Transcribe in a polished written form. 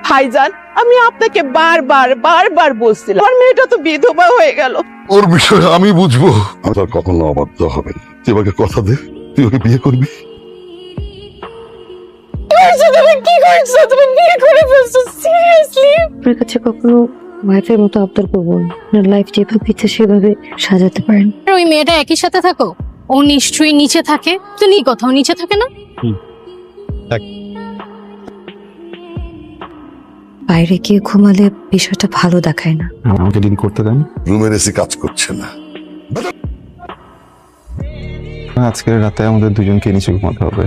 ভাইজান, আমি আপনাকে বারবার বলছিলাম আমার মেয়েটা তো বিধবা হয়ে গেল। ওর বিষয়ে আমি বুঝবো। আমি তার কখনো অবাধ্য হবে না। তুই আমাকে কথা দে, তুই ওকে বিয়ে করবি। কি করছো তুমি? বিয়ে করে ফেলছো? সিরিয়াসলি? আপনার কাছে কখনো ওয়াইফের মতো আবদার করবো না। আপনার লাইফ যেভাবে ইচ্ছে সেভাবে সাজাতে পারেন। ওই মেয়েটা একই সাথে থাকো, ও নিশ্চয়ই নিচে থাকে, তো নি কোথাও নিচে থাকে না? বাইরে গিয়ে ঘুমালে বিষয়টা ভালো দেখায় না। আমাকে ডিল করতে দেন। রুমের এসি কাজ করছে না। আজকের রাতে আমাদের দুজনকে নিচে ঘুমাতে হবে।